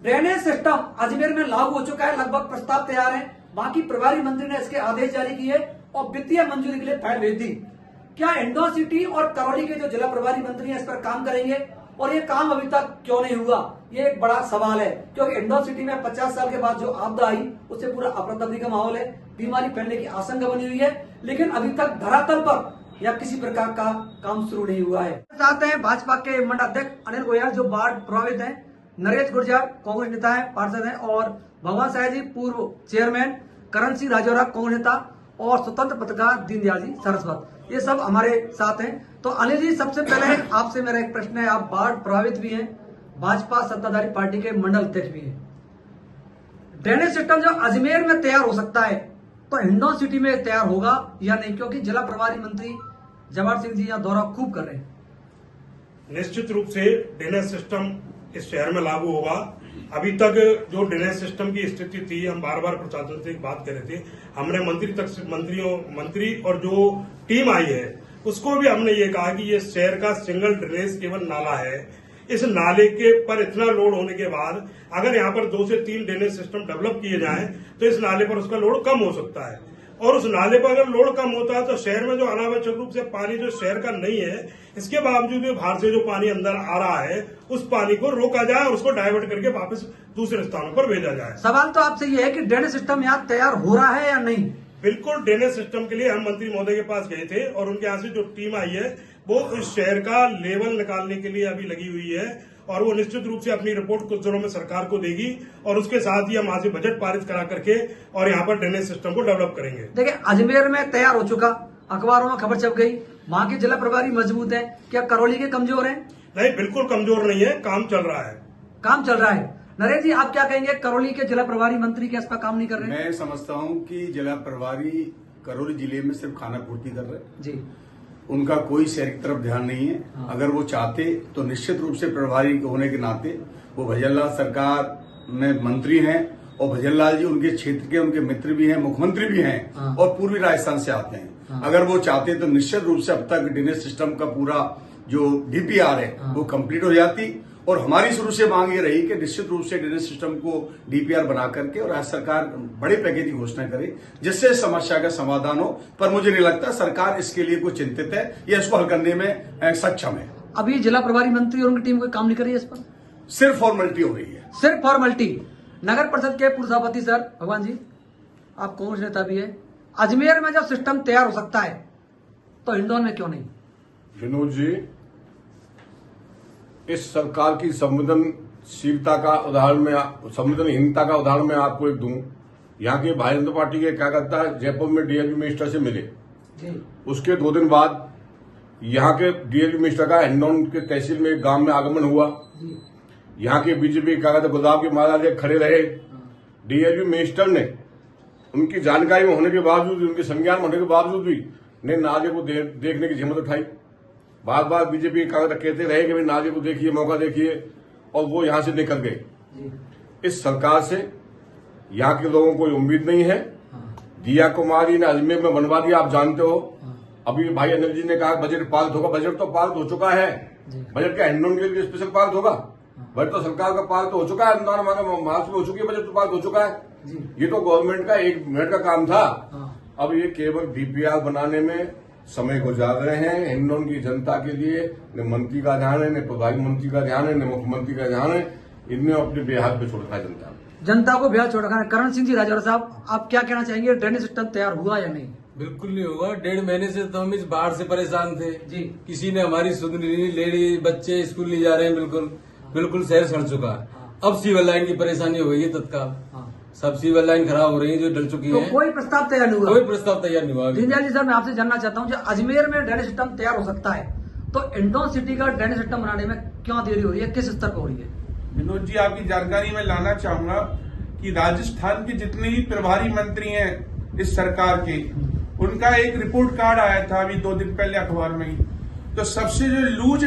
Drainage system Ajmer में लागू हो चुका है, लगभग प्रस्ताव तैयार है। बाकी प्रभारी मंत्री ने इसके आदेश जारी किए और वित्तीय मंजूरी के लिए फाइल भेज दी। क्या इंदौर सिटी और करौली के जो जिला प्रभारी मंत्री हैं इस पर काम करेंगे और ये काम अभी तक क्यों नहीं हुआ, ये एक बड़ा सवाल है। क्योंकि इंदौर सिटी में 50 साल के बाद जो आपदा आई उससे पूरा अफरा तफरी का माहौल है, बीमारी फैलने की आशंका बनी हुई है, लेकिन अभी तक धरातल पर या किसी प्रकार का काम शुरू नहीं हुआ है। चाहते हैं भाजपा के मंडल अध्यक्ष अनिल गोयल जो बाढ़ प्रभावित हैं, नरेश गुर्जर कांग्रेस नेता है, पार्षद हैं, और भगवान साय जी पूर्व चेयरमैन, करण सिंह राजौरा कांग्रेस नेता और स्वतंत्र पत्रकार दीनदयाल जी सरस्वत, ये सब हमारे साथ हैं। तो अनिल जी, सबसे पहले आपसे मेरा एक प्रश्न है, आप बाढ़ प्रभावित भी हैं, भाजपा सत्ताधारी पार्टी के मंडल अध्यक्ष भी हैं। ड्रेनेज सिस्टम जो अजमेर में तैयार हो सकता है तो हिंडौन सिटी में तैयार होगा या नहीं, क्योंकि जिला प्रभारी मंत्री जवाहर सिंह जी यहाँ दौरा खूब कर रहे हैं। निश्चित रूप से ड्रेनेज सिस्टम इस शहर में लागू होगा। अभी तक जो ड्रेनेज सिस्टम की स्थिति थी, हम बार बार प्रशासन से बात कर रहे थे, हमने मंत्री और जो टीम आई है उसको भी हमने ये कहा कि ये शहर का सिंगल ड्रेनेज केवल नाला है। इस नाले के पर इतना लोड होने के बाद अगर यहाँ पर 2 से 3 ड्रेनेज सिस्टम डेवलप किए जाएं तो इस नाले पर उसका लोड कम हो सकता है। और उस नाले पर अगर लोड कम होता है तो शहर में जो अनावश्यक रूप से पानी जो शहर का नहीं है, इसके बावजूद भी बाहर से जो पानी अंदर आ रहा है उस पानी को रोका जाए और उसको डाइवर्ट करके वापस दूसरे स्थानों पर भेजा जाए। सवाल तो आपसे ये है कि ड्रेनेज सिस्टम यहाँ तैयार हो रहा है या नहीं। बिल्कुल, ड्रेनेज सिस्टम के लिए हम मंत्री महोदय के पास गए थे और उनके यहाँ से जो टीम आई है वो इस शहर का लेवल निकालने के लिए अभी लगी हुई है और वो निश्चित रूप से अपनी रिपोर्ट कुछ दिनों में सरकार को देगी और उसके साथ ही हम वहां से बजट पारित करा करके और यहाँ पर ड्रेनेज सिस्टम को डेवलप करेंगे। देखिए, अजमेर में तैयार हो चुका, अखबारों में खबर छप गई, वहाँ के जिला प्रभारी मजबूत है, क्या करौली के कमजोर हैं? नहीं, बिल्कुल कमजोर नहीं है, काम चल रहा है। काम चल रहा है। नरेश जी, आप क्या कहेंगे, करौली के जिला प्रभारी मंत्री क्या इस पर काम नहीं कर रहे हैं? मैं समझता हूँ कि जिला प्रभारी करौली जिले में सिर्फ खाना पूर्ति कर रहे हैं जी, उनका कोई शहर की तरफ ध्यान नहीं है। हाँ। अगर वो चाहते तो निश्चित रूप से प्रभारी होने के नाते वो भजनलाल सरकार में मंत्री हैं और भजनलाल जी उनके क्षेत्र के उनके मित्र भी हैं, मुख्यमंत्री भी हैं, हाँ। और पूर्वी राजस्थान से आते हैं। हाँ। अगर वो चाहते तो निश्चित रूप से अब तक ड्रेनेज सिस्टम का पूरा जो डीपीआर है हाँ। वो कंप्लीट हो जाती। और हमारी शुरू से मांग ये रही कि निश्चित रूप से ड्रेनेज सिस्टम को डीपीआर बना करके और राज्य सरकार बड़े पैकेज की घोषणा करे जिससे समस्या का समाधान हो। पर मुझे नहीं लगता सरकार इसके लिए कोई चिंतित है या इसको हल करने में सक्षम है। अभी जिला प्रभारी मंत्री और उनकी टीम कोई काम नहीं कर रही है इस पर, सिर्फ फॉर्मेलिटी हो रही है। सिर्फ फॉर्मेलिटी। नगर परिषद के पूर्व सभापति सर भगवान जी, आप कांग्रेस नेता भी है, अजमेर में जब सिस्टम तैयार हो सकता है तो हिंडौन में क्यों नहीं? विनोद जी, इस सरकार की संवेदनहीनता का उदाहरण मैं आपको एक दूं। यहाँ के भारतीय जनता पार्टी के कार्यकर्ता जयपुर में डीएलपी मिनिस्टर से मिले जी, उसके 2 दिन बाद यहाँ के डीएलपी मिनिस्टर का हिंडौन के तहसील में एक गांव में आगमन हुआ। जी, यहाँ के बीजेपी कार्यकर्ता गुलाब की माला लेकर खड़े रहे। डीएलपी मिनिस्टर ने उनकी जानकारी में होने के बावजूद, उनके संज्ञान में होने के बावजूद भी ने नाले को देखने की हिम्मत उठाई। बार बार बीजेपी कार्यकर्ता कहते रहे कि भाई नाले को देखिए, मौका देखिए, और वो यहां से निकल गए। इस सरकार से यहाँ के लोगों को उम्मीद नहीं है। दिया कुमारी ने अजमेर में बनवा दिया, आप जानते हो। अभी भाई अनिल जी ने कहा बजट पारित होगा, बजट तो पारित हो चुका है। बजट क्या हिंडौन के लिए स्पेशल पारित होगा? बजट तो सरकार का पारित हो चुका है, मार्च में हो चुकी है, बजट तो पारित हो चुका है। ये तो गवर्नमेंट का 1 मिनट का काम था। अब ये केवल डीपीआर बनाने में समय गुजार रहे हैं। हिंडौन की जनता के लिए न मंत्री का ध्यान है, न प्रभारी मंत्री का ध्यान है, न मुख्यमंत्री का ध्यान है। इनने अपने बेहाल पे छोड़ रखा है जनता को बेहाल छोड़ रखा है। करण सिंह जी राजौरा साहब, आप क्या कहना चाहेंगे, ड्रेनेज सिस्टम तैयार हुआ या नहीं? बिल्कुल नहीं होगा। 1.5 महीने से तो हम इस बाढ़ से परेशान थे जी, किसी ने हमारी सुध नहीं, लेडी बच्चे स्कूल नहीं जा रहे हैं, बिल्कुल शहर सड़ चुका है। अब सिविल लाइन की परेशानी हो गई है तत्काल, सब सिविल लाइन खराब हो रही है जो डल चुकी तो है। कोई प्रस्ताव तैयार नहीं हुआ? कोई प्रस्ताव तैयार नहीं हुआ। दीनदयाल जी सर, मैं आपसे जानना चाहता हूँ, जो अजमेर में ड्रेनेज सिस्टम तैयार हो सकता है तो हिंडौन सिटी का ड्रेनेज सिस्टम बनाने में क्यों देरी हो रही है, किस स्तर पर हो रही है? विनोद जी, आपकी जानकारी में लाना चाहूंगा कि राजस्थान के जितने भी प्रभारी मंत्री हैं इस सरकार के, उनका एक रिपोर्ट कार्ड आया था अभी 2 दिन पहले अखबार में ही। तो सबसे जो लूज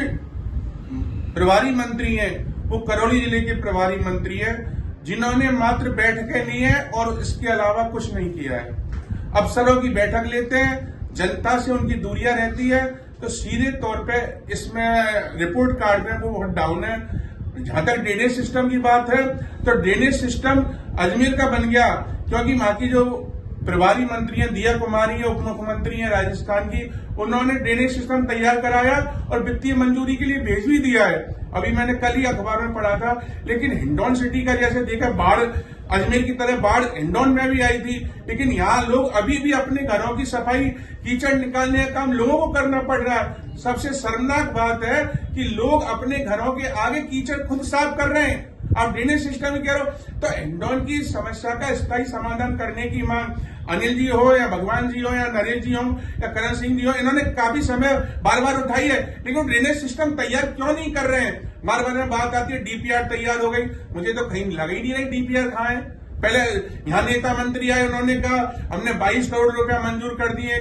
प्रभारी मंत्री हैं वो करौली जिले के प्रभारी मंत्री हैं, जिन्होंने मात्र बैठकें ली हैं और इसके अलावा कुछ नहीं किया है। अफसरों की बैठक लेते हैं, जनता से उनकी दूरियां रहती है, तो सीधे तौर पे इसमें रिपोर्ट कार्ड में वो बहुत डाउन है। जहां तक ड्रेनेज सिस्टम की बात है तो ड्रेनेज सिस्टम अजमेर का बन गया, क्योंकि वहां की जो प्रभारी मंत्री हैं दिया कुमारी है, उप मुख्यमंत्री हैं राजस्थान की, उन्होंने ड्रेनेज सिस्टम तैयार कराया और वित्तीय मंजूरी के लिए भेज भी दिया है। अभी मैंने कल ही अखबार में पढ़ा था। लेकिन हिंडौन सिटी का जैसे देखा, बाढ़ अजमेर की तरह बाढ़ हिंडौन में भी आई थी, लेकिन यहाँ लोग अभी भी अपने घरों की सफाई, कीचड़ निकालने का काम लोगों को करना पड़ रहा है। सबसे शर्मनाक बात है कि लोग अपने घरों के आगे कीचड़ खुद साफ कर रहे हैं। आप ड्रेनेज सिस्टम में कह रहे हो, तो हिंडौन की समस्या का स्थायी समाधान करने की मांग अनिल जी हो या भगवान जी हो या नरेश जी हो या करण सिंह जी हो, इन्होंने काफी समय बार बार उठाई है, लेकिन ड्रेनेज सिस्टम तैयार क्यों नहीं कर रहे हैं। बार बार बात आती है डीपीआर तैयार हो गई, मुझे तो कहीं लग ही नहीं रही डीपीआर कहाँ है। पहले यहाँ नेता मंत्री आए, उन्होंने कहा हमने 22 करोड़ रुपया मंजूर कर दिए,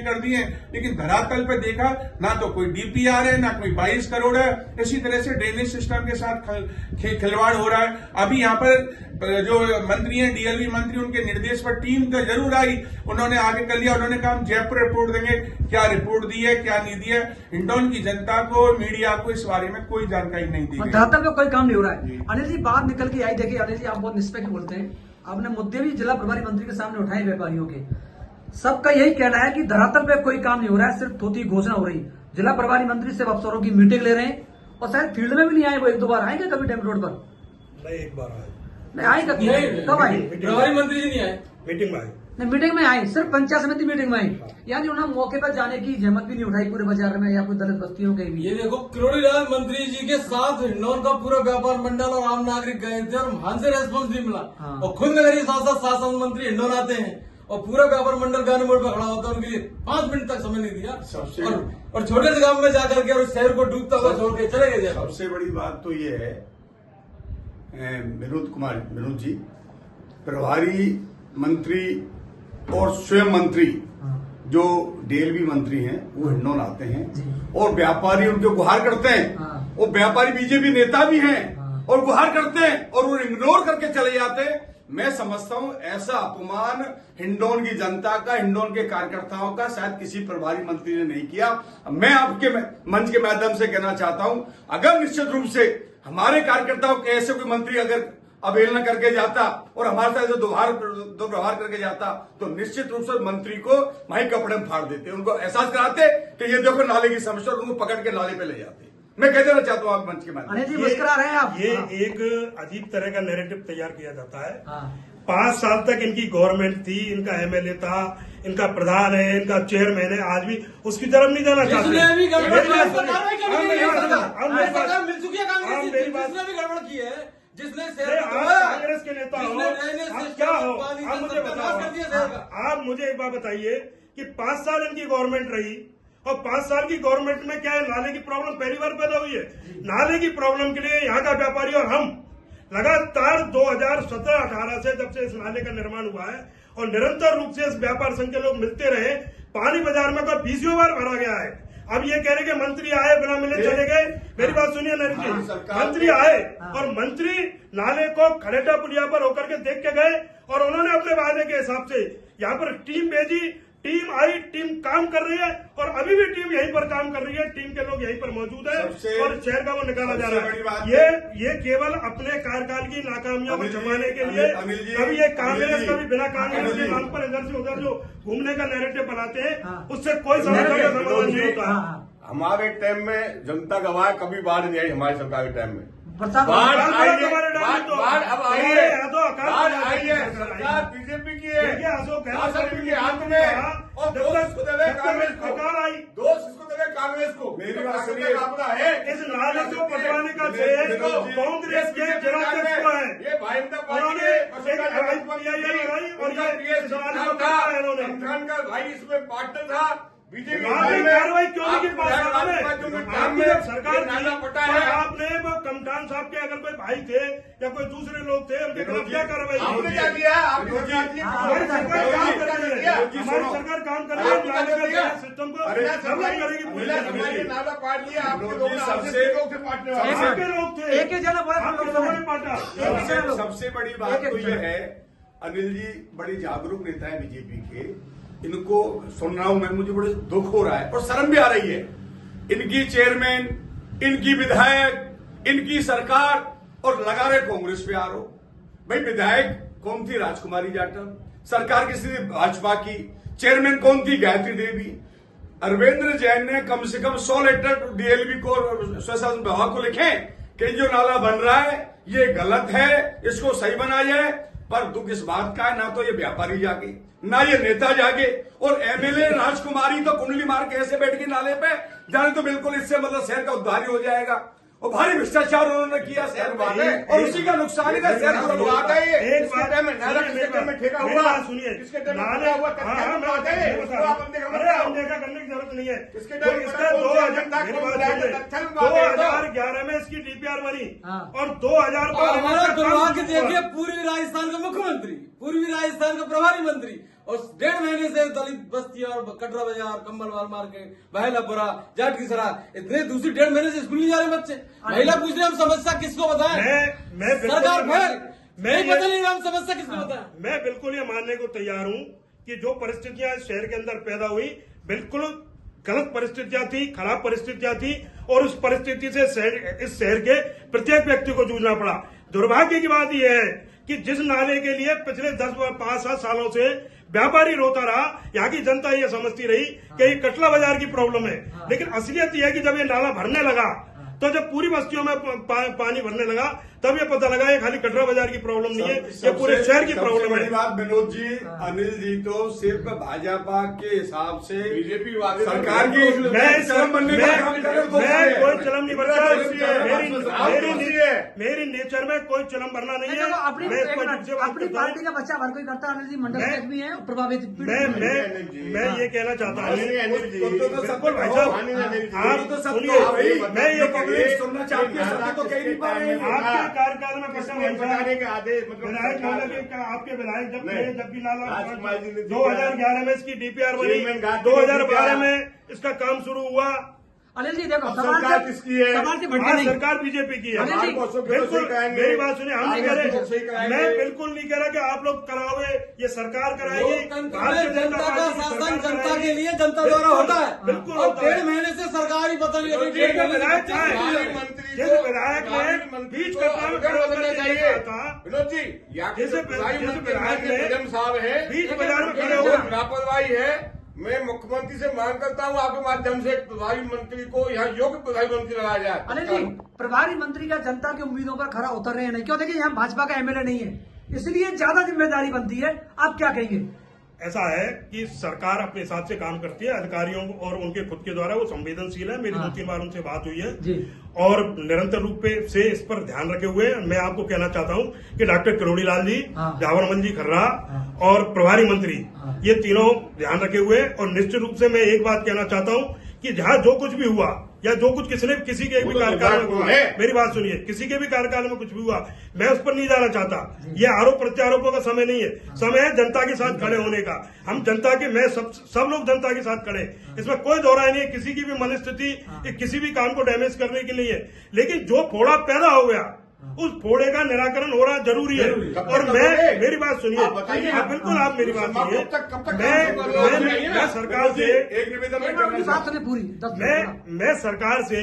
लेकिन धरातल पे देखा ना तो कोई डीपीआर है ना कोई 22 करोड़ है। इसी तरह से ड्रेनेज सिस्टम के साथ खिलवाड़ हो रहा है। अभी यहाँ पर जो मंत्री हैं डीएलवी मंत्री, उनके निर्देश पर टीम तो जरूर आई, उन्होंने आगे कर लिया, उन्होंने कहा हम जयपुर रिपोर्ट देंगे। क्या रिपोर्ट दी है क्या नहीं दी है, हिंडौन की जनता को, मीडिया को इस बारे में कोई जानकारी नहीं दी गई। धरातल पे कोई काम नहीं हो रहा है। अनिल जी बात निकल के आई, देखिए अनिल जी आप बहुत निष्पक्ष बोलते हैं, आपने मुद्दे भी जिला प्रभारी मंत्री के सामने उठाए व्यापारियों के, सबका यही कहना है कि धरातल पे कोई काम नहीं हो रहा है, सिर्फ थोड़ी घोषणा हो रही। जिला प्रभारी मंत्री से अफसरों की मीटिंग ले रहे हैं और शायद फील्ड में भी नहीं आए, वो 1-2 बार आएंगे कभी टाइम रोड पर? नहीं, एक बार आए, नहीं आए कब आए? प्रभारी मंत्री जी नहीं आए, मीटिंग में आए। नहीं मीटिंग में आए, सिर्फ पंचायत समिति मीटिंग में आई, यानी उन्होंने मौके पर जाने की जहमत भी नहीं उठाई पूरे बाजार में या कोई दलित बस्तियों के भी। ये देखो किरोड़ीलाल मंत्री जी के साथ हिंडौन का पूरा व्यापार मंडल और आम नागरिक गए थे और वहां से रेस्पॉन्स नहीं मिला। हाँ। और खुद नगरीय शासन मंत्री हिंडौन आते हैं और पूरा व्यापार मंडल गाने मोड़ पर खड़ा होता है, उनके लिए 5 मिनट तक समय नहीं दिया और छोटे से गांव में जाकर के और उस शहर को डूबता हुआ छोड़ के चले गए। सबसे बड़ी बात तो ये है, विनोद जी प्रभारी मंत्री और स्वयं मंत्री जो डीएलवी मंत्री हैं वो हिंडौन आते हैं और व्यापारी उनके गुहार करते हैं, और व्यापारी बीजेपी नेता भी हैं और गुहार करते हैं और वो इग्नोर करके चले जाते हैं। मैं समझता हूं ऐसा अपमान हिंडौन की जनता का, हिंडौन के कार्यकर्ताओं का शायद किसी प्रभारी मंत्री ने नहीं किया। मैं आपके मंच के माध्यम से कहना चाहता हूं, अगर निश्चित रूप से हमारे कार्यकर्ताओं के ऐसे कोई मंत्री अगर अवहेलना करके जाता और हमारे साथ दुर्व्यवहार करके जाता तो निश्चित रूप से मंत्री को वहीं कपड़े में फाड़ देते, उनको एहसास कराते कि ये देखो नाले की समस्या, उनको पकड़ के नाले पे ले जाते। मैं कह देना चाहता हूँ आप मंच के माध्यम से, ये एक अजीब तरह का नैरेटिव तैयार किया जाता है। 5 साल तक इनकी गवर्नमेंट थी, इनका एमएलए था, इनका प्रधान है, इनका चेयरमैन है, आज भी उसकी तरफ नहीं जाना चाहते। जिसने कांग्रेस के नेता हो, आप क्या हो, आप मुझे बताओ। आप मुझे एक बात बताइए कि 5 साल इनकी गवर्नमेंट रही और 5 साल की गवर्नमेंट में क्या है, नाले की प्रॉब्लम पहली बार पैदा हुई है। नाले की प्रॉब्लम के लिए यहाँ का व्यापारी और हम लगातार 2017-18 से जब से इस नाले का निर्माण हुआ है और निरंतर रूप से इस व्यापार संघ के लोग मिलते रहे, पानी बाजार में कोई 20 बार भरा गया है। अब ये कह रहे कि मंत्री आए बिना मिले चले गए, मेरी बात सुनिए नरेश जी, मंत्री आए और मंत्री नाले को खड़ेटा पुलिया पर होकर के देख के गए और उन्होंने अपने वादे के हिसाब से यहाँ पर टीम भेजी, टीम आई, टीम काम कर रही है और अभी भी टीम यहीं पर काम कर रही है, टीम के लोग यहीं पर मौजूद है और शहर का वो निकाला जा रहा है। ये केवल अपने कार्यकाल की नाकामियों को छुपाने के लिए, कभी ये कांग्रेस कभी बिना कांग्रेस के नाम पर इधर से उधर जो घूमने का नैरेटिव बनाते हैं उससे कोई समस्या का समाधान नहीं होता। हमारे टाइम में जनता गवाह कभी बाढ़ नहीं आई, हमारी सरकार के टाइम में बाढ़ अब आई है, बाढ़ आई है, सरकार बीजेपी की है, के हाथ में और दोष इसको देवे कांग्रेस को, दोष इसको देवे कांग्रेस को। मेरी बात सुनिए, है इस नाले को पटवाने का श्रेय कांग्रेस के जिलाध्यक्ष को है। ये भाजपा पार्टी के भाई इसमें पार्टनर था, बीजेपी कार्रवाई क्यों नहीं की सरकार आपने वो कमटान साहब के अगर कोई भाई थे या कोई दूसरे लोग थे उनके खिलाफ क्या कार्रवाई आपने क्या किया? हमारी सरकार काम कर रही है, हमारी सरकार काम कर रही है, सिस्टम को करेगी। नाला पाट लिया आपके लोग, एक ही जना बोला। सबसे बड़ी बात तो यह है, अनिल जी बड़ी जागरूक नेता है बीजेपी के, इनको सुन रहा हूं मैं, मुझे बड़े दुख हो रहा है और शर्म भी आ रही है। इनकी चेयरमैन, इनकी विधायक, इनकी सरकार और लगा रहे कांग्रेस पे आरोप। भाई विधायक कौन थी? राजकुमारी जाटव। सरकार की स्थिति भाजपा की। चेयरमैन कौन थी? गायत्री देवी। अरविंद जैन ने कम से कम 100 लेटर डीएलबी को, स्वशासन विभाग को लिखे कि जो नाला बन रहा है ये गलत है, इसको सही बनाया जाए। पर दुख इस बात का है, ना तो ये व्यापारी जागे, ना ये नेता जागे, और एमएलए राजकुमारी तो कुंडली मार के ऐसे बैठ गई नाले पे, जाने तो बिल्कुल इससे मतलब शहर का उद्धार ही हो जाएगा। और भारी भ्रष्टाचार उन्होंने किया शहर में, और उसी का नुकसान है शहर को। एक बात सुनिए, करने की जरूरत नहीं है। 2011 में इसकी डीपीआर बनी और 2012 हमारा दुर्भाग्य देखिए, पूर्वी राजस्थान का मुख्यमंत्री, पूर्वी राजस्थान का प्रभारी मंत्री, और 1.5 महीने से दलित बस्ती और कटरा बाजार, कंबलवाल मार्केट, बहेलापुरा, जाट की सराय, इतने दूसरी 1.5 महीने से स्कूल नहीं जा रहे बच्चे। महिला पूछ रहे हम समस्या किसको बताएं? सरकार मैं बदल नहीं, हम समस्या किसको बताएं? मैं बिल्कुल ये मानने को तैयार हूँ कि जो परिस्थितियां इस शहर के अंदर पैदा हुई बिल्कुल गलत परिस्थितियां थी, खराब परिस्थितियां थी, और उस परिस्थिति से इस शहर के प्रत्येक व्यक्ति को जूझना पड़ा। दुर्भाग्य की बात यह है कि जिस नाले के लिए पिछले 10-5-7 सालों से व्यापारी रोता रहा, यहाँ की जनता ये समझती रही कि ये कटला बाजार की प्रॉब्लम है, लेकिन असलियत यह है कि जब ये नाला भरने लगा, तो जब पूरी बस्तियों में पानी भरने लगा, तब ये पता लगा ये खाली कटरा बाजार की प्रॉब्लम नहीं है, ये पूरे शहर की प्रॉब्लम है। बात विनोद जी, अनिल जी तो सिर्फ भाजपा के हिसाब से बीजेपी सरकार की कोई चलम नहीं भरता, मेरी नेचर में कोई चलम भरना नहीं है। अपनी पार्टी का बच्चा भर कोई करता, अनिल जी मंडल अध्यक्ष भी है, प्रभावित। मैं ये कहना चाहता हूँ, बिल्कुल भाई साहब आप सुनिए, मैं ये सुनना चाहती है तो कह नहीं पा रहे हैं। आपके कार्यकाल में विधायक आपके विधायक जब भी नाला 2011 में इसकी डीपीआर बनी, 2012 में इसका काम शुरू हुआ। अनिल जी देखो, सरकार किसकी है? सरकार बीजेपी की है। बिल्कुल मेरी बात सुनिए, हम नहीं कह रहे, मैं बिल्कुल नहीं कह रहा कि आप लोग कराओगे, ये सरकार कराएगी। जनता का शासन जनता के लिए जनता द्वारा होता है, बिल्कुल। और 1.5 महीने से सरकार ही पता नहीं जिस विधायक ने बीच कतार में खड़े होकर चाहिए था, विनोद जी, जैसे विधायक ने साहब है, बीच बाजार में खड़े हुए लापरवाही है। मैं मुख्यमंत्री से मांग करता हूं आपके माध्यम से प्रभारी मंत्री को यहाँ योग्य प्रभारी मंत्री लगाया जाए। अनिल जी, प्रभारी मंत्री का जनता की उम्मीदों पर खरा उतर रहे हैं नहीं, क्यों? देखिए यहाँ भाजपा का एमएलए नहीं है, इसलिए ज्यादा जिम्मेदारी बनती है। आप क्या कहेंगे? ऐसा है कि सरकार अपने हिसाब से काम करती है, अधिकारियों और उनके खुद के द्वारा वो संवेदनशील है। मेरी 2-3 बार उनसे बात हुई है जी, और निरंतर रूप से इस पर ध्यान रखे हुए हैं। मैं आपको कहना चाहता हूं कि डॉक्टर किरोड़ी लाल जी, जावरमन जी खर्रा और प्रभारी मंत्री, ये तीनों ध्यान रखे हुए हैं। और निश्चित रूप से मैं एक बात कहना चाहता हूं कि जहां जो कुछ भी हुआ या जो कुछ किसी के भी कार्यकाल में हुआ, मेरी बात सुनिए, किसी के भी कार्यकाल में कुछ भी हुआ, मैं उस पर नहीं जाना चाहता। ये आरोप प्रत्यारोपों का समय नहीं है, समय है जनता के साथ खड़े होने का। हम जनता के, मैं सब लोग जनता के साथ खड़े, इसमें कोई दोहराई नहीं है। किसी की भी मनस्थिति किसी भी काम को डैमेज करने की नहीं है, लेकिन जो फोड़ा पैदा हो गया उस फोड़े का निराकरण हो रहा जरूरी है। और मेरी बात सुनिए, बिल्कुल आप मेरी बात सुनिए, मैं सरकार से एक निवेदन मैं सरकार से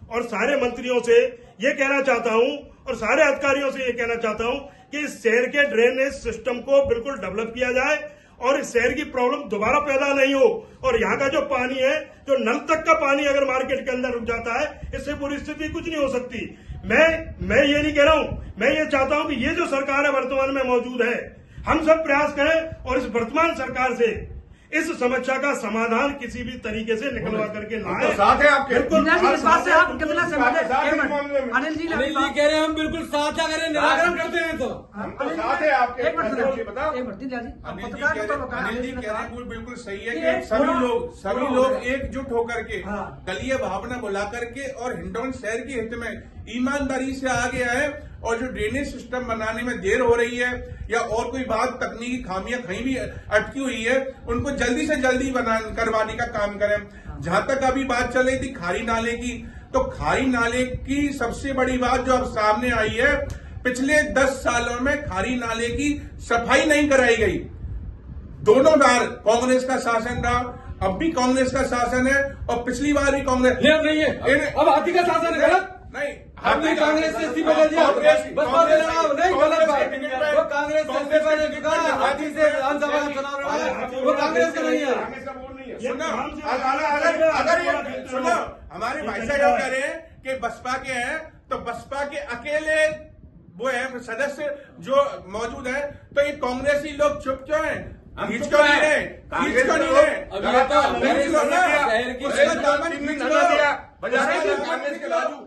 और सारे मंत्रियों से ये कहना चाहता हूं और सारे अधिकारियों से ये कहना चाहता हूं कि इस शहर के ड्रेनेज सिस्टम को बिल्कुल डेवलप किया जाए और इस शहर की प्रॉब्लम दोबारा पैदा नहीं हो। और यहाँ का जो पानी है, जो नल तक का पानी अगर मार्केट के अंदर रुक जाता है, इससे पूरी स्थिति कुछ नहीं हो सकती। मैं ये नहीं कह रहा हूं, मैं ये चाहता हूं कि ये जो सरकार है वर्तमान में मौजूद है, हम सब प्रयास करें और इस वर्तमान सरकार से इस समस्या का समाधान किसी भी तरीके से निकलवा करके लाए। साथ है आपके, बिल्कुल इस बात से आप कितना सहमत हैं? अनिल जी कह रहे हैं हम बिल्कुल साथ अगर निराकरण करते हैं तो साथ है आपके। एक मिनट बताओ, अनिल जी कह रहे हैं बिल्कुल सही है कि सभी लोग एकजुट होकर के दलीय भावना बुला करके और हिंडौन शहर के हित में ईमानदारी से आगे आए, और जो ड्रेनेज सिस्टम बनाने में देर हो रही है या और कोई बात तकनीकी खामियां कहीं भी अटकी हुई है, उनको जल्दी से जल्दी करवाने का काम करें। जहां तक अभी बात चल रही थी खारी नाले की, तो खारी नाले की सबसे बड़ी बात जो अब सामने आई है, पिछले 10 सालों में खारी नाले की सफाई नहीं कराई गई। दोनों बार कांग्रेस का शासन रहा, अब भी कांग्रेस का शासन है, और पिछली बार भी कांग्रेस नहीं है, अब हाथी का शासन है। गलत नहीं, हमने कांग्रेस से इस्तीफा दे दिया, बसपा से लड़ा, नहीं गलत बात, वो कांग्रेस से इस्तीफा दे चुका है, हाथी से विधानसभा का चुनाव लड़ा, वो कांग्रेस से नहीं है। अगर ये सुनो, हमारे भाई साहब कह रहे हैं कि बसपा के हैं, तो बसपा के अकेले वो है सदस्य जो मौजूद है, तो ये कांग्रेसी लोग चुप क्यों हैं? खींच क्यों नहीं रहे? खींच क्यों नहीं रहे?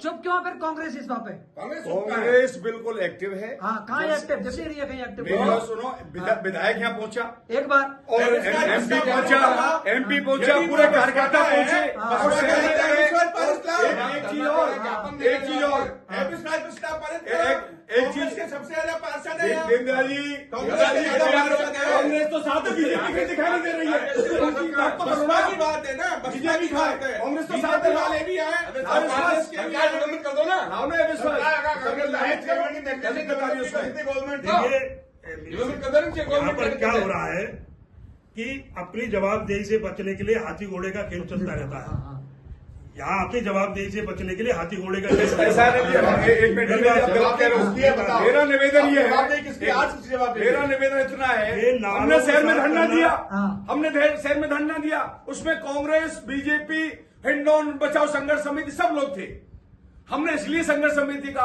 चुप क्यों फिर कांग्रेस इस बात पे? कांग्रेस बिल्कुल एक्टिव है। हाँ, कहाँ एक्टिव? जैसे नहीं है कहीं एक्टिव। मेरी बात सुनो, विधायक यहाँ पहुंचा एक बार और एमपी पहुंचा, पूरे कार्यकर्ता पहुंचे। एक चीज सबसे ज्यादा पार्षद है दीनदयाल जी, कांग्रेस तो साथ बीजेपी दिखाई नहीं दे रही है। बसपा की बात है ना, बसपा की बात है, कांग्रेस तो साथ वाले भी आए, कर दो ना, यहाँ पर क्या हो रहा है कि अपनी जवाबदेही से बचने के लिए हाथी घोड़े का खेल चलता रहता है। यहाँ अपनी जवाबदेही से बचने के लिए हाथी घोड़े का खेल ऐसा नहीं। मेरा निवेदन ये है, मेरा निवेदन इतना है, हमने शहर में धरना दिया, हमने शहर में धरना दिया, उसमें कांग्रेस, बीजेपी, हिंडौन बचाओ संघर्ष समिति सब लोग थे। हमने इसलिए संघर्ष समिति का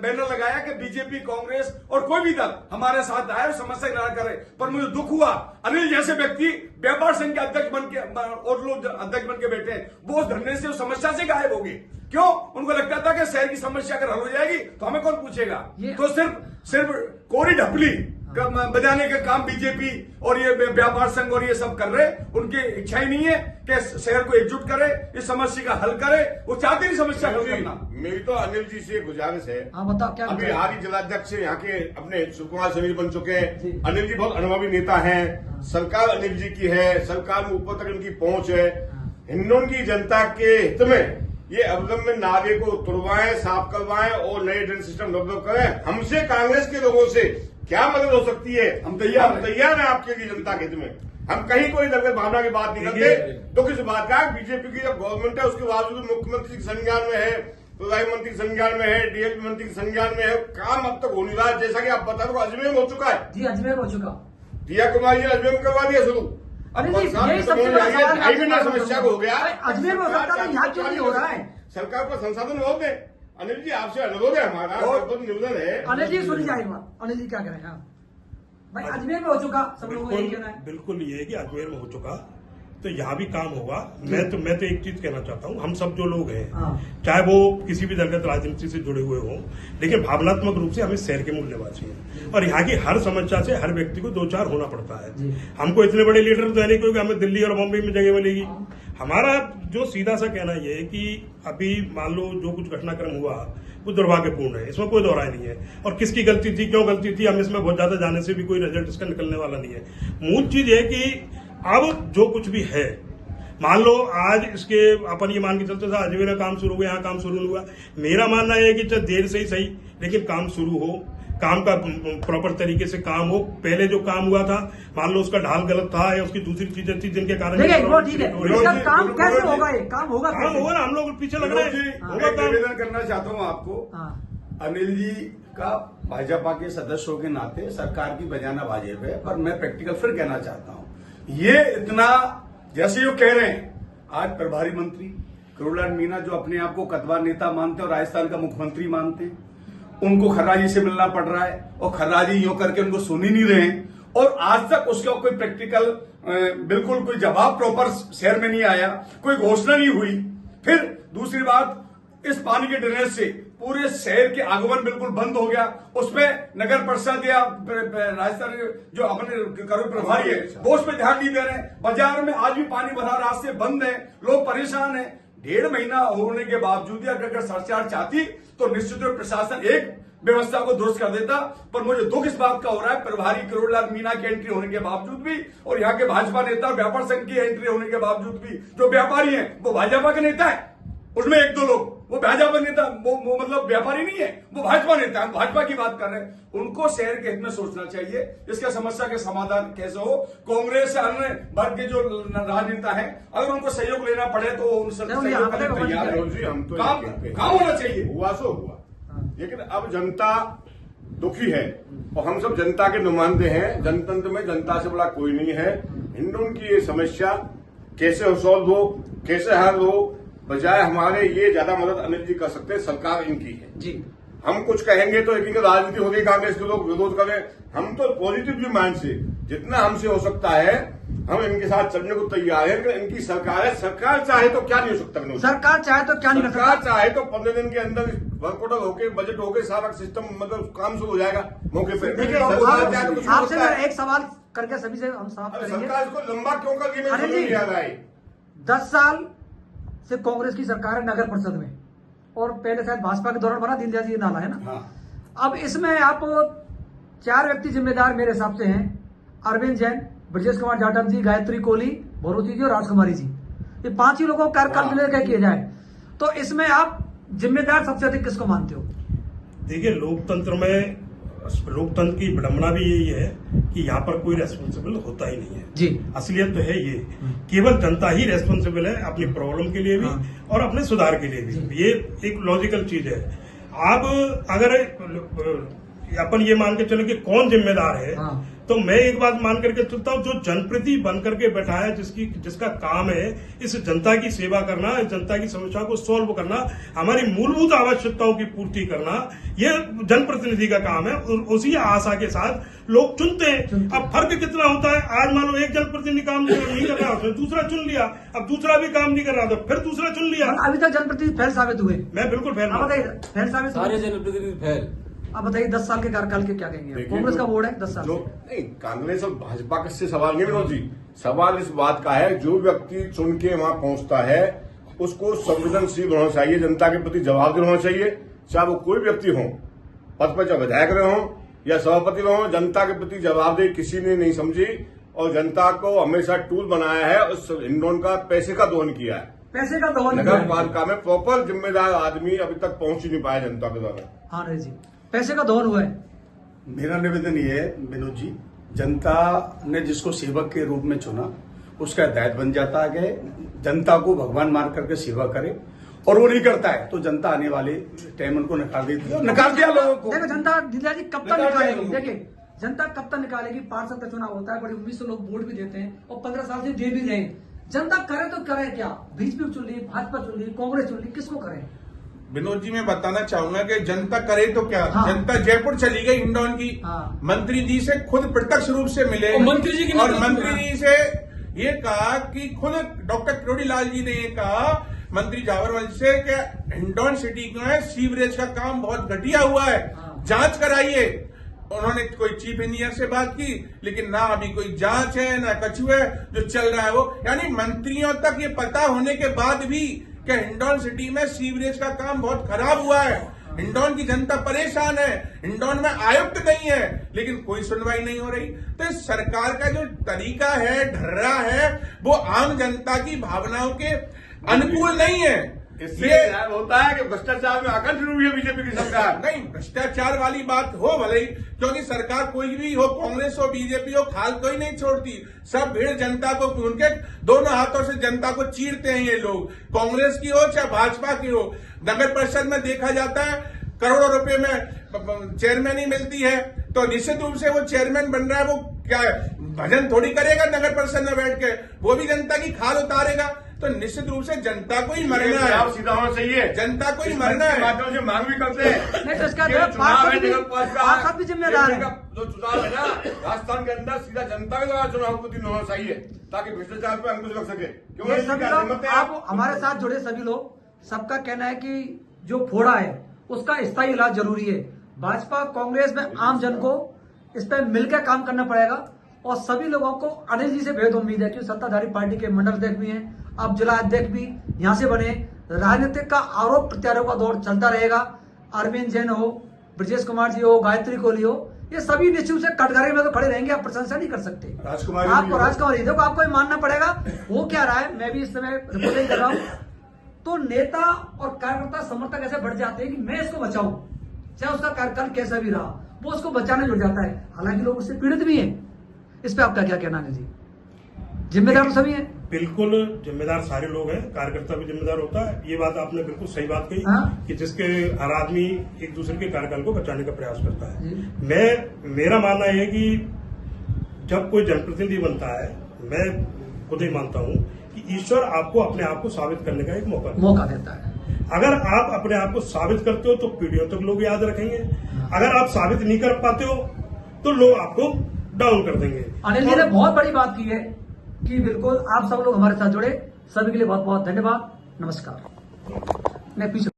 बैनर लगाया कि बीजेपी, कांग्रेस और कोई भी दल हमारे साथ आए और समस्या निराकरण करे। पर मुझे दुख हुआ, अनिल जैसे व्यक्ति व्यापार संघ के अध्यक्ष बन के और लोग अध्यक्ष बन के बैठे हैं, वो उस धरने से, उस समस्या से गायब हो गए। क्यों? उनको लगता था कि शहर की समस्या अगर हल हो जाएगी तो हमें कौन पूछेगा। तो सिर्फ कोरी ढपली बजाने का काम बीजेपी और ये व्यापार संघ और ये सब कर रहे, उनकी इच्छा ही नहीं है कि शहर को एकजुट करे, इस समस्या का हल करे, वो चाहते नहीं समस्या हल करना। मेरी तो अनिल जी से गुजारिश है, हाँ बताओ क्या अभी हाल ही जिलाध्यक्ष यहाँ के अपने सुकुमार सैनी बन चुके हैं। अनिल जी बहुत अनुभवी नेता हैं, सरकार अनिल जी की है, सरकार में ऊपर तक इनकी पहुंच है। हिंडौन की जनता के हित में ये अवलंब में नाले को तुड़वाएं, साफ करवाएं और नए ड्रेन सिस्टम डेवलप करें। हमसे कांग्रेस के लोगों से क्या मदद हो सकती है? हम तैयार हैं आपके लिए, जनता के हित में। हम कहीं कोई दलगत भावना की बात नहीं करते। दुख इस बात का, बीजेपी की जब गवर्नमेंट है उसके बावजूद मुख्यमंत्री के संज्ञान में है, प्रधानमंत्री के संज्ञान में है, डीएसपी मंत्री के संज्ञान में है, काम अब तक हो नहीं रहा। जैसा कि आप बता रहे हो, अजमेर में हो चुका है। जी, अजमेर हो चुका। दिया कुमार जी ने अजमेर में करवा दिया शुरू। यही महीना समस्या को हो गया। अजमेर में हो सकता है, यहाँ क्यों नहीं हो रहा है? सरकार पर संसाधन बहुत है। अनिल जी आपसे अनुरोध है, हमारा निवेदन है। अनिल जी सुनी जाए बात, अनिल जी क्या करें? हाँ भाई, अजमेर में हो चुका, सब लोगों को यही कहना है। बिल्कुल ये है कि अजमेर में हो चुका तो यहाँ भी काम होगा। मैं तो एक चीज कहना चाहता हूँ, हम सब जो लोग हैं, चाहे वो किसी भी दलगत राजनीति से जुड़े हुए हों, लेकिन भावनात्मक रूप से हमें शहर के मूल्यवासी हैं और यहाँ की हर समस्या से हर व्यक्ति को दो चार होना पड़ता है। हमको इतने बड़े लीडर तो है नहीं क्योंकि हमें दिल्ली और बॉम्बे में जगह मिलेगी। हमारा जो सीधा सा कहना यह है कि अभी मान लो जो कुछ घटनाक्रम हुआ वो दुर्भाग्यपूर्ण है, इसमें कोई दोहराई नहीं है। और किसकी गलती थी, क्यों गलती थी, हम इसमें बहुत ज्यादा जाने से भी कोई रिजल्ट इसका निकलने वाला नहीं है। मूल चीज है कि अब जो कुछ भी है, मान लो आज इसके अपन ये मान के चलते था अजमेर में काम शुरू हुआ, यहाँ काम शुरू नहीं हुआ। मेरा मानना है कि चाहे देर से ही सही, लेकिन काम शुरू हो, काम का प्रॉपर तरीके से काम हो। पहले जो काम हुआ था, मान लो उसका ढाल गलत था या उसकी दूसरी चीजें थी जिनके कारण ठीक है, इसका काम कैसे होगा? ये काम होगा ना, हम लोग पीछे लग रहे हैं। निवेदन करना चाहता हूँ आपको, अनिल जी का भाजपा के सदस्यों के नाते सरकार की बजाना वाजिब है, पर मैं प्रैक्टिकल फिर कहना चाहता हूँ, ये इतना जैसे जो कह रहे हैं, आज प्रभारी मंत्री करोड़लाल मीणा जो अपने आप को कतवा नेता मानते हैं और राजस्थान का मुख्यमंत्री मानते हैं, उनको खर्राजी से मिलना पड़ रहा है और खर्राजी यूं करके उनको सुन ही नहीं रहे हैं और आज तक उसका कोई प्रैक्टिकल बिल्कुल कोई जवाब प्रॉपर शहर में नहीं आया, कोई घोषणा नहीं हुई। फिर दूसरी बात, इस पानी के ड्रेनेज से पूरे शहर के आगमन बिल्कुल बंद हो गया। उसमें नगर परिषद या राजस्थान जो अपने करो प्रभारी है वो उस पर ध्यान नहीं दे रहे। बाजार में आज भी पानी भरा, रास्ते बंद है, लोग परेशान है। 1.5 महीना होने के बावजूद अगर सरकार चाहती तो निश्चित रूप प्रशासन एक व्यवस्था को दुरुस्त कर देता। पर मुझे दुख इस बात का हो रहा है, प्रभारी करोड़लाल मीणा की एंट्री होने के बावजूद भी और यहाँ के भाजपा नेता व्यापार संघ की एंट्री होने के बावजूद भी जो व्यापारी हैं वो भाजपा के नेता है। उसमें एक दो लोग, वो भाजपा नेता, वो मतलब व्यापारी नहीं है, वो भाजपा नेता है, भाजपा की बात कर रहे हैं। उनको शहर के हित में सोचना चाहिए, इसका समस्या के समाधान कैसे हो। कांग्रेस से अन्य वर्ग के जो राजनेता हैं, अगर उनको सहयोग लेना पड़े तो उनसे सहयोग करने को तैयार है। जी, हम तो काम होना चाहिए। हुआ सो हुआ, लेकिन अब जनता दुखी है और हम सब जनता के नुमाइंदे हैं। जनतंत्र में जनता से बड़ा कोई नहीं है। हिंदुओं की ये समस्या कैसे सॉल्व हो, कैसे हल हो, बजाय हमारे ये ज्यादा मदद अनिल जी कर सकते हैं, सरकार इनकी है जी। हम कुछ कहेंगे तो एक राजनीति होगी, कांग्रेस के लोग विरोध करें। हम तो पॉजिटिव माइंड से जितना हमसे हो सकता है हम इनके साथ चलने को तैयार है। इनकी सरकार है, सरकार चाहे तो क्या नहीं हो सकता। सरकार चाहे तो क्या नहीं कर सरकार सकता। चाहे तो 15 दिन के अंदर वर्कआउट होके बजट होके सारा सिस्टम मतलब काम शुरू हो जाएगा मौके पे। देखिए, सरकार चाहे तो कुछ हो आपसे सकता मैं है। एक सवाल करके सभी से हम समाप्त अरे करेंगे। सरकार इसको लंबा क्यों कर रही है, अनिल समझ जी, नहीं आ रहा है। 10 साल से कांग्रेस की सरकार है नगर परिषद में, और पहले शायद भाजपा के दौरान बना दीनदयाल जी नाला है ना। हाँ। अब इसमें आप 4 व्यक्ति जिम्मेदार मेरे हिसाब से हैं, अरविंद जैन, ब्रजेश कुमार जाटव जी, गायत्री कोहली, भोरूची जी और राजकुमारी जी। ये 5 ही लोगों को कार्यकाल के लिए किया जाए तो इसमें आप जिम्मेदार सबसे अधिक किसको मानते हो? देखिए, लोकतंत्र की विडंबना भी यही है कि यहाँ पर कोई रेस्पॉन्सिबल होता ही नहीं है जी। असलियत तो है ये, केवल जनता ही रेस्पॉन्सिबल है अपनी प्रॉब्लम के लिए भी और अपने सुधार के लिए भी। ये एक लॉजिकल चीज है। आप अगर अपन ये मान के चले कि कौन जिम्मेदार है, तो मैं एक बात मान करके चलता हूँ, जो जनप्रति बन करके बैठा है, जिसका काम है इस जनता की सेवा करना, इस जनता की समस्याओं को सॉल्व करना, हमारी मूलभूत आवश्यकताओं की पूर्ति करना, ये जनप्रतिनिधि का काम है। और उसी आशा के साथ लोग चुनते हैं। अब फर्क कितना होता है, आज मान लो एक जनप्रतिनिधि काम नहीं कर रहा, उसने दूसरा चुन लिया, अब दूसरा भी काम नहीं कर रहा तो फिर दूसरा चुन लिया। अभी तक जनप्रतिनिधि फेल साबित हुए। मैं बिल्कुल फेल आप बताइए, फेल साबित सारे हुए। जनप्रतिनिधि फेल। अब बताइए 10 साल के कार्यकाल के क्या कहेंगे? देखिए, कांग्रेस का बोर्ड है 10 साल जो से। नहीं, कांग्रेस और भाजपा का से सवाल नहीं विनोद जी, सवाल इस बात का है जो व्यक्ति चुन के वहां पहुंचता है उसको संवेदनशील होना चाहिए, जनता के प्रति जवाबदेह होना चाहिए। चाहे वो कोई व्यक्ति हो, पद पर चाहे विधायक रहे हो या सभापति रहे हो, जनता के प्रति जवाबदेही किसी ने नहीं समझी और जनता को हमेशा टूल बनाया है। उस हिंडोन का पैसे का दोहन किया है। पैसे का दोहन नगर पालिका में प्रॉपर जिम्मेदार आदमी अभी तक पहुंच ही नहीं पाया जनता के द्वारा। हाँ रे जी, पैसे का दोहन हुआ है। मेरा निवेदन ये है विनोद जी, जनता ने जिसको सेवक के रूप में चुना उसका दायित्व बन जाता है कि जनता को भगवान मान करके सेवा करे, और वो नहीं करता है तो जनता आने वाले टाइम उनको नकार देती है, नकार दिया लोगों को। देखो जनता दीदा जी कब तक नकार दिया निकालेगी? लोगों को। देखिए जनता कब तक निकालेगी? पार्षद का चुनाव होता है, बड़ी 1900 लोग वोट भी देते हैं और 15 साल से दे भी रहे हैं। जनता करे तो करे क्या? बीजेपी चुन ली, भाजपा चुन ली, कांग्रेस चुन ली, किसको करें? विनोद जी, मैं बताना चाहूंगा कि जनता करे तो क्या। हाँ। जनता जयपुर चली गई हिंडौन की, हाँ। मंत्री जी से खुद प्रत्यक्ष रूप से मिले और मंत्री जी की और नेतृत्व मंत्री में। जी से ये कहा कि खुद डॉक्टर किरोड़ी लाल जी ने ये कहा मंत्री जावरवंश से कि हिंडौन सिटी में सीवरेज का काम बहुत घटिया हुआ है, हाँ। जांच कराइए। उन्होंने कोई चीफ इंजीनियर से बात की, लेकिन ना अभी कोई जांच है ना कछु है। जो चल रहा है वो, यानी मंत्रियों तक ये पता होने के बाद भी कि हिंडौन सिटी में सीवरेज का काम बहुत खराब हुआ है, हिंडौन की जनता परेशान है, हिंडौन में आयुक्त नहीं है, लेकिन कोई सुनवाई नहीं हो रही। तो इस सरकार का जो तरीका है, ढर्रा है, वो आम जनता की भावनाओं के अनुकूल नहीं है। इससे ध्यान होता है कि भ्रष्टाचार में आकंठ डूबी है बीजेपी की सरकार। नहीं, भ्रष्टाचार वाली बात हो भले ही, क्योंकि सरकार कोई भी हो, कांग्रेस हो बीजेपी हो, खाल कोई नहीं छोड़ती। सब भीड़ जनता को, उनके दोनों हाथों से जनता को चीरते हैं ये लोग, कांग्रेस की हो चाहे भाजपा की हो। नगर परिषद में देखा जाता है करोड़ों रुपए में चेयरमैन ही मिलती है, तो निश्चित रूप से वो चेयरमैन बन रहा है, वो क्या भजन थोड़ी करेगा नगर परिषद में बैठ के, वो भी जनता की खाल उतारेगा। तो निश्चित रूप से जनता को ही मरना है, सीधा होना चाहिए, जनता को ही मरना है। माध्यम से मांग भी करते हैं। नहीं तो इसका ये चुनाव है, नगर पालिका पार्षद भी जिम्मेदार है। जो चुनाव है ना राजस्थान के अंदर, सीधा जनता के द्वारा चुनाव को दिन होना चाहिए ताकि भ्रष्टाचार पे अंकुश लग सके। क्योंकि ये सभी लोग, आप हमारे साथ जुड़े सभी लोग, सबका कहना है कि जो फोड़ा है उसका स्थायी इलाज जरूरी है। भाजपा कांग्रेस में आम जन को इस पर मिलकर काम करना पड़ेगा और सभी लोगों को अनिल जी से बेहद उम्मीद है कि सत्ताधारी पार्टी के मंडल अध्यक्ष भी हैं, अब जिला अध्यक्ष भी यहाँ से बने। राजनीतिक का आरोप प्रत्यारोप का दौर चलता रहेगा। अरविंद जैन हो, ब्रजेश कुमार जी हो, गायत्री कोहली हो, ये सभी निश्चित से कटघरे में तो खड़े रहेंगे, आप प्रशंसा नहीं कर सकते। राजकुमारी राजकुमारी देखो, आपको ये मानना पड़ेगा वो क्या रहा है। मैं भी इस समय रिपोर्टिंग कर रहा हूँ तो नेता और कार्यकर्ता समर्थक ऐसे बढ़ जाते हैं कि मैं इसको बचाऊं, चाहे उसका कार्यकाल कैसा भी रहा, वो उसको बचाने जुट जाता है। हालांकि लोग उससे पीड़ित भी हैं। इस पे आपका क्या कहना है जी? जिम्मेदार तो सभी हैं। बिल्कुल जिम्मेदार सारे लोग हैं, कार्यकर्ता भी जिम्मेदार होता है। ये बात आपने बिल्कुल सही बात कही कि जिसके हर आदमी एक दूसरे के कार्यकाल को बचाने का प्रयास करता है। मेरा मानना है कि जब कोई जनप्रतिनिधि बनता है, मैं खुद ही मानता हूं कि ईश्वर आपको अपने आप को साबित करने का एक मौका देता है। अगर आप अपने आप को साबित करते हो तो पीढ़ियों तक लोग याद रखेंगे। अगर आप साबित नहीं कर पाते हो तो लोग आपको डाउन कर देंगे। अनिल जी ने बहुत बड़ी बात की है कि बिल्कुल आप सब लोग हमारे साथ जुड़े, सभी के लिए बहुत बहुत धन्यवाद। नमस्कार। मैं पीछे